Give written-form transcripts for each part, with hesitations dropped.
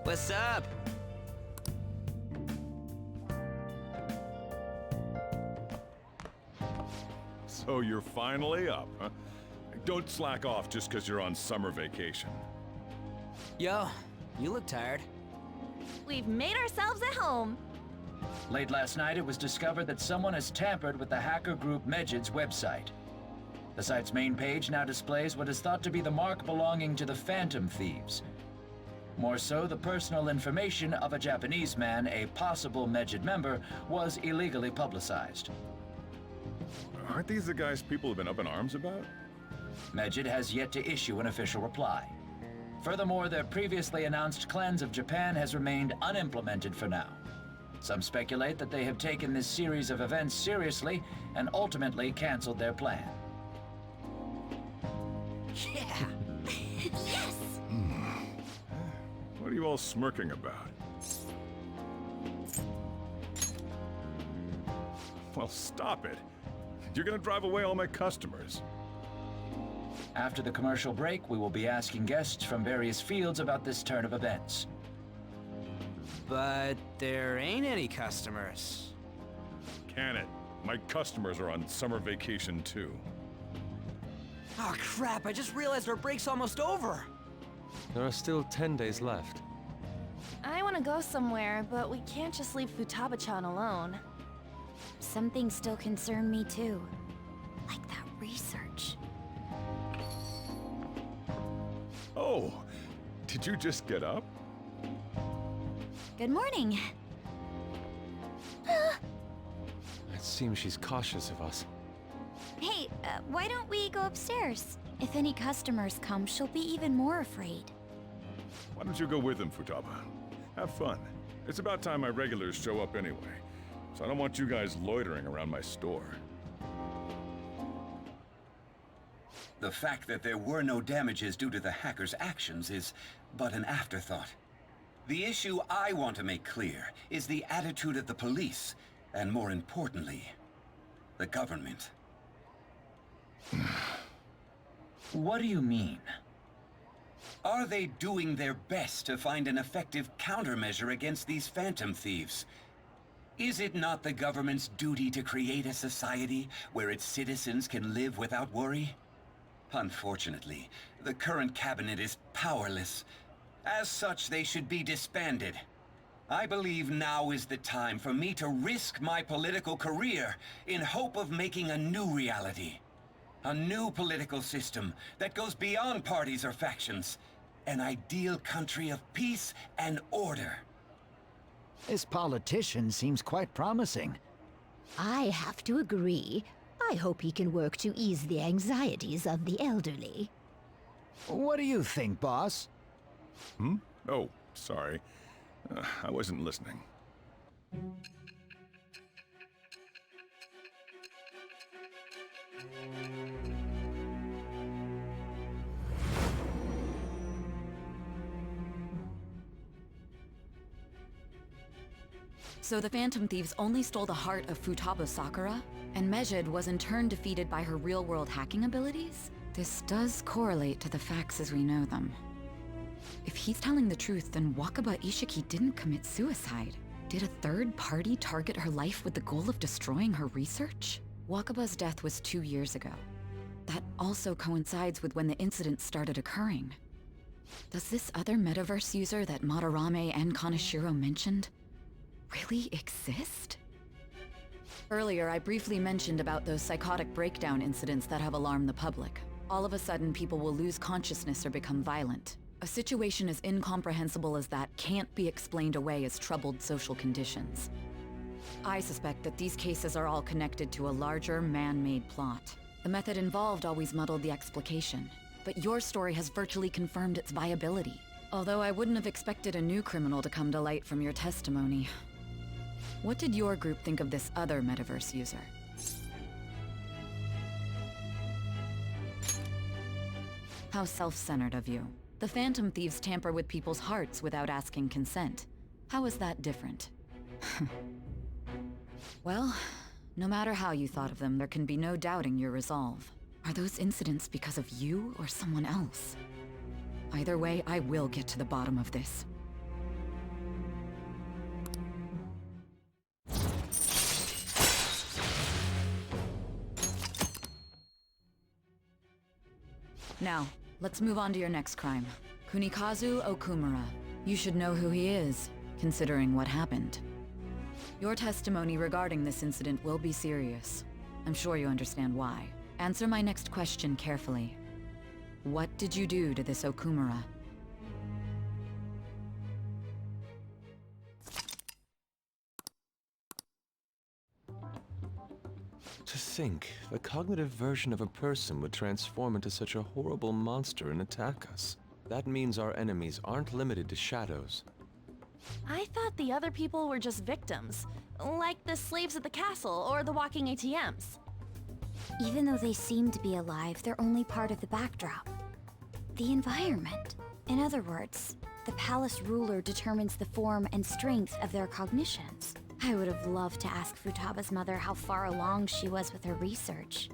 What's up? So you're finally up, huh? Don't slack off just because you're on summer vacation. Yo, you look tired. We've made ourselves at home. Late last night, it was discovered that someone has tampered with the hacker group Mejid's website. The site's main page now displays what is thought to be the mark belonging to the Phantom Thieves. More so, the personal information of a Japanese man, a possible Mejid member, was illegally publicized. Aren't these the guys people have been up in arms about? Mejid has yet to issue an official reply. Furthermore, their previously announced cleanse of Japan has remained unimplemented for now. Some speculate that they have taken this series of events seriously and ultimately canceled their plan. Yeah. Yes! What are you all smirking about? Well, stop it. You're gonna drive away all my customers. After the commercial break, we will be asking guests from various fields about this turn of events. But there ain't any customers. Can it? My customers are on summer vacation too. Oh crap, I just realized our break's almost over. There are still 10 days left. I want to go somewhere, but we can't just leave Futaba-chan alone. Some things still concern me too. Like that research. Oh, did you just get up? Good morning. It seems she's cautious of us. Hey, why don't we go upstairs? If any customers come, she'll be even more afraid. Why don't you go with them, Futaba? Have fun. It's about time my regulars show up anyway, so I don't want you guys loitering around my store. The fact that there were no damages due to the hackers' actions is but an afterthought. The issue I want to make clear is the attitude of the police, and more importantly, the government. What do you mean? Are they doing their best to find an effective countermeasure against these phantom thieves? Is it not the government's duty to create a society where its citizens can live without worry? Unfortunately, the current cabinet is powerless. As such, they should be disbanded. I believe now is the time for me to risk my political career in hope of making a new reality. A new political system that goes beyond parties or factions. An ideal country of peace and order. This politician seems quite promising. I have to agree. I hope he can work to ease the anxieties of the elderly. What do you think, boss? Oh, sorry. I wasn't listening. So the Phantom Thieves only stole the heart of Futaba Sakura, and Mejid was in turn defeated by her real-world hacking abilities? This does correlate to the facts as we know them. If he's telling the truth, then Wakaba Ishiki didn't commit suicide. Did a third party target her life with the goal of destroying her research? Wakaba's death was 2 years ago. That also coincides with when the incident started occurring. Does this other metaverse user that Madarame and Kaneshiro mentioned really exist? Earlier, I briefly mentioned about those psychotic breakdown incidents that have alarmed the public. All of a sudden, people will lose consciousness or become violent. A situation as incomprehensible as that can't be explained away as troubled social conditions. I suspect that these cases are all connected to a larger, man-made plot. The method involved always muddled the explication, but your story has virtually confirmed its viability. Although I wouldn't have expected a new criminal to come to light from your testimony. What did your group think of this other metaverse user? How self-centered of you. The Phantom Thieves tamper with people's hearts without asking consent. How is that different? Well, no matter how you thought of them, there can be no doubting your resolve. Are those incidents because of you or someone else? Either way, I will get to the bottom of this. Now, let's move on to your next crime. Kunikazu Okumura. You should know who he is, considering what happened. Your testimony regarding this incident will be serious. I'm sure you understand why. Answer my next question carefully. What did you do to this Okumura? To think, the cognitive version of a person would transform into such a horrible monster and attack us. That means our enemies aren't limited to shadows. I thought the other people were just victims, like the slaves at the castle or the walking ATMs. Even though they seem to be alive, they're only part of the backdrop. The environment. In other words, the palace ruler determines the form and strength of their cognitions. I would have loved to ask Futaba's mother how far along she was with her research.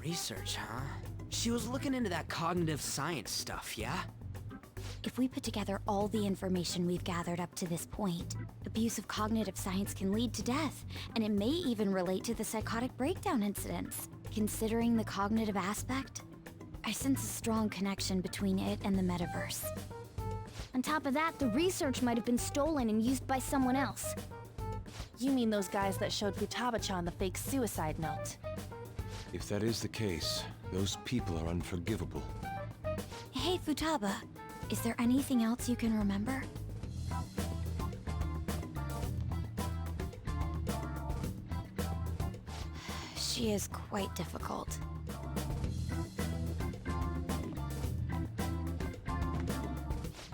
Research, huh? She was looking into that cognitive science stuff, yeah? If we put together all the information we've gathered up to this point, abuse of cognitive science can lead to death, and it may even relate to the psychotic breakdown incidents. Considering the cognitive aspect, I sense a strong connection between it and the metaverse. On top of that, the research might have been stolen and used by someone else. You mean those guys that showed Futaba-chan the fake suicide note? If that is the case, those people are unforgivable. Hey, Futaba, is there anything else you can remember? She is quite difficult.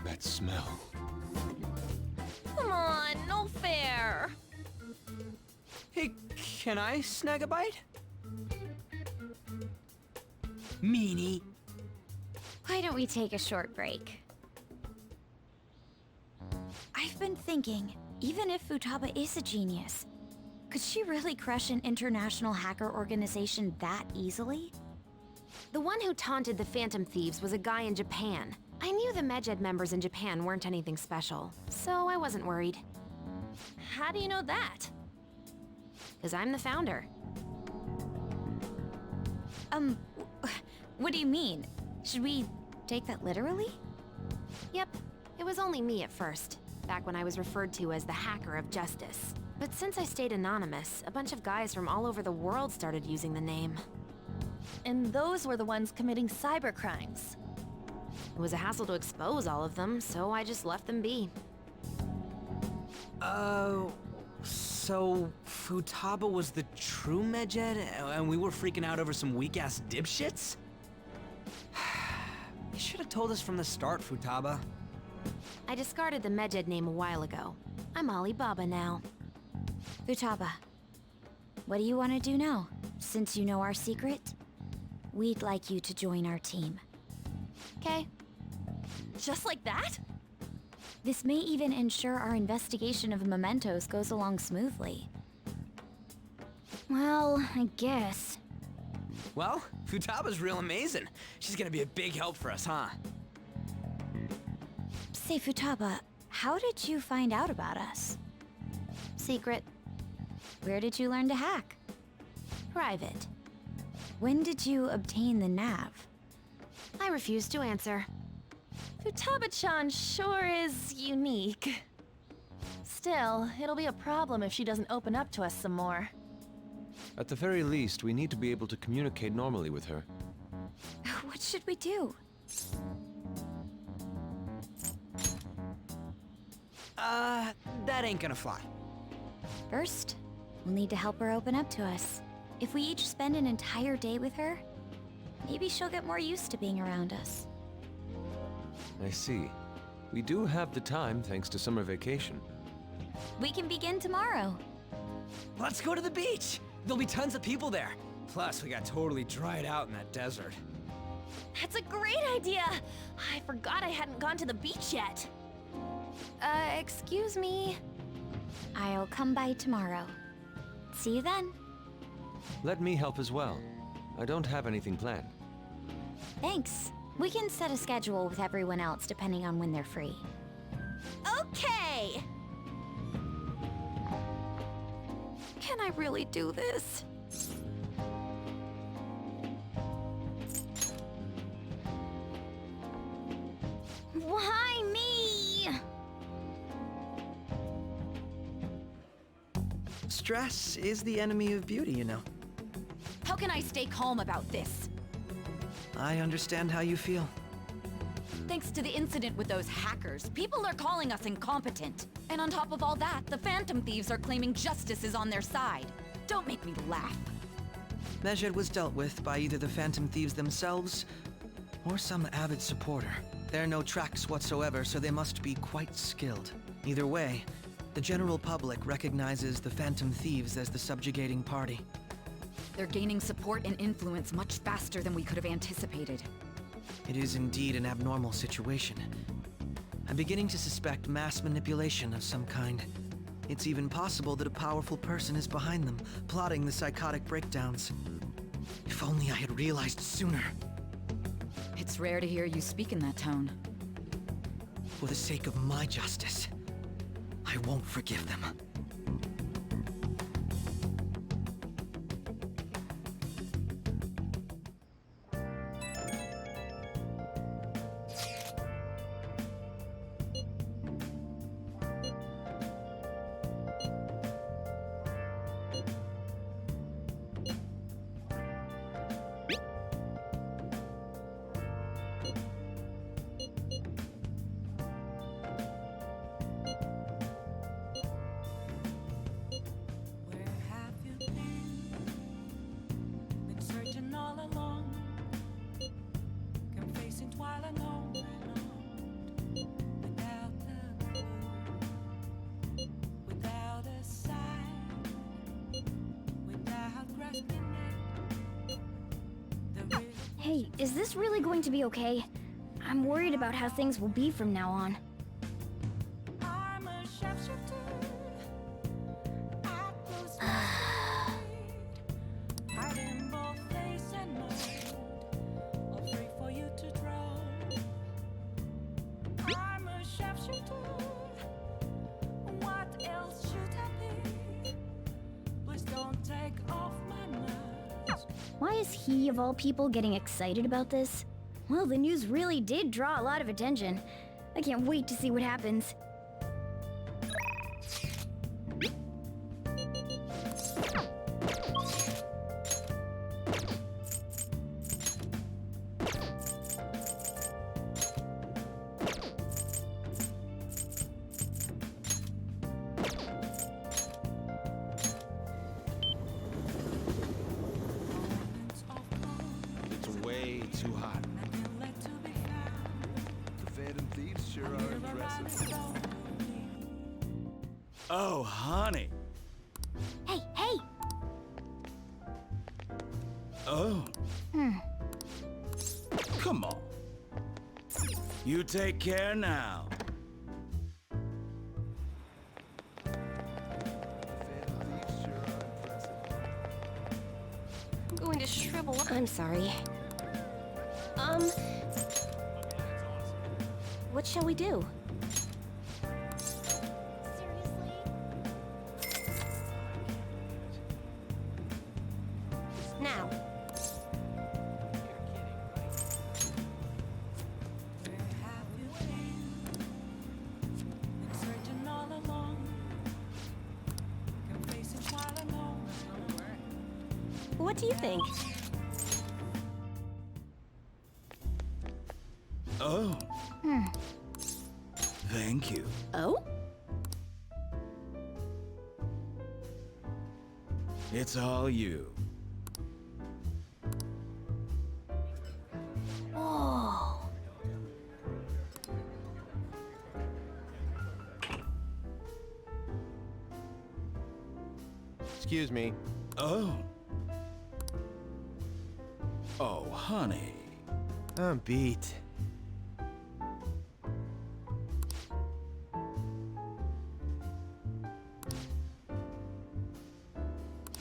That smell. Come on, no fair! Hey, can I snag a bite? Meanie. Why don't we take a short break? I've been thinking, even if Futaba is a genius, could she really crush an international hacker organization that easily? The one who taunted the Phantom Thieves was a guy in Japan. I knew the Medjed members in Japan weren't anything special, so I wasn't worried. How do you know that? Because I'm the founder. What do you mean? Should we take that literally? Yep, it was only me at first, back when I was referred to as the Hacker of Justice. But since I stayed anonymous, a bunch of guys from all over the world started using the name. And those were the ones committing cybercrimes. It was a hassle to expose all of them, so I just left them be. So Futaba was the true Medjed, and we were freaking out over some weak-ass dipshits? You should have told us from the start, Futaba. I discarded the Medjed name a while ago. I'm Alibaba now. Futaba, what do you want to do now? Since you know our secret, we'd like you to join our team. Okay. Just like that? This may even ensure our investigation of mementos goes along smoothly. Well, I guess. Well, Futaba's real amazing. She's gonna be a big help for us, huh? Say, Futaba, how did you find out about us? Secret. Where did you learn to hack? Private. When did you obtain the nav? I refuse to answer. Futaba-chan sure is unique. Still, it'll be a problem if she doesn't open up to us some more. At the very least, we need to be able to communicate normally with her. What should we do? That ain't gonna fly. First, we'll need to help her open up to us. If we each spend an entire day with her, maybe she'll get more used to being around us. I see. We do have the time thanks to summer vacation. We can begin tomorrow. Let's go to the beach! There'll be tons of people there. Plus, we got totally dried out in that desert. That's a great idea! I forgot I hadn't gone to the beach yet. Excuse me. I'll come by tomorrow. See you then. Let me help as well. I don't have anything planned. Thanks. We can set a schedule with everyone else depending on when they're free. Okay! Can I really do this? Stress is the enemy of beauty, you know. How can I stay calm about this? I understand how you feel. Thanks to the incident with those hackers, people are calling us incompetent. And on top of all that, the Phantom Thieves are claiming justice is on their side. Don't make me laugh. Mejed was dealt with by either the Phantom Thieves themselves or some avid supporter. There are no tracks whatsoever, so they must be quite skilled. Either way, the general public recognizes the Phantom Thieves as the subjugating party. They're gaining support and influence much faster than we could have anticipated. It is indeed an abnormal situation. I'm beginning to suspect mass manipulation of some kind. It's even possible that a powerful person is behind them, plotting the psychotic breakdowns. If only I had realized sooner. It's rare to hear you speak in that tone. For the sake of my justice, I won't forgive them. Hey, is this really going to be okay? I'm worried about how things will be from now on. Why is he, of all people, getting excited about this? Well, the news really did draw a lot of attention. I can't wait to see what happens. Way too hot. The Phantom Thieves sure are impressive. Oh, honey. Hey, hey! Oh. Come on. You take care now. I'm going to shrivel up. I'm sorry. What shall we do? Now. What do you think? Oh. Thank you. Oh? It's all you. Oh. Excuse me. Oh. Oh, honey. I'm beat.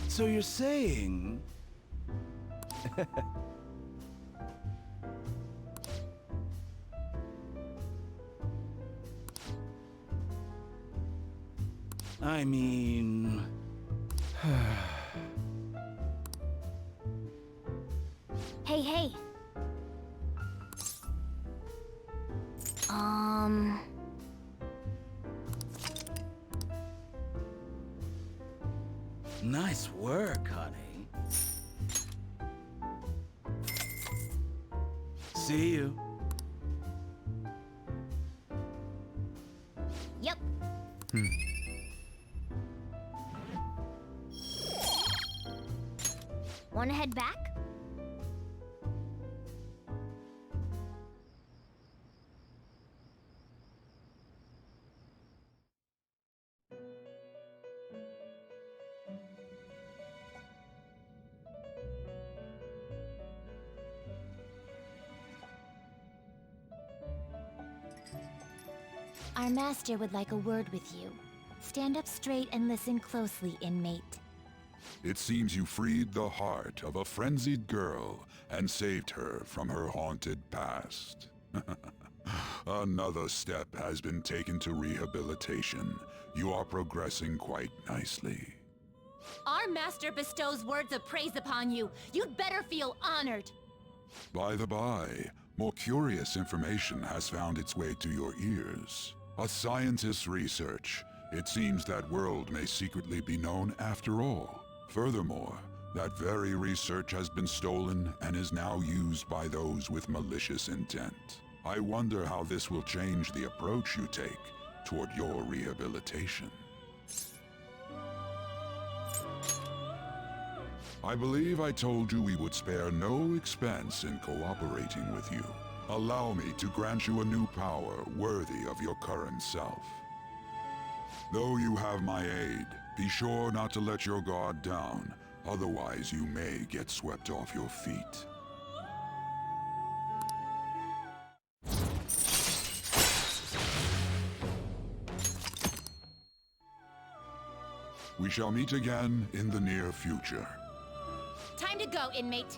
So you're saying... I mean... Hey, hey. Nice work, honey. See you. Yep. Wanna head back? Our master would like a word with you. Stand up straight and listen closely, inmate. It seems you freed the heart of a frenzied girl and saved her from her haunted past. Another step has been taken to rehabilitation. You are progressing quite nicely. Our master bestows words of praise upon you. You'd better feel honored. By the by, more curious information has found its way to your ears. A scientist's research. It seems that world may secretly be known after all. Furthermore, that very research has been stolen and is now used by those with malicious intent. I wonder how this will change the approach you take toward your rehabilitation. I believe I told you we would spare no expense in cooperating with you. Allow me to grant you a new power worthy of your current self. Though you have my aid, be sure not to let your guard down, otherwise you may get swept off your feet. We shall meet again in the near future. Time to go, inmate.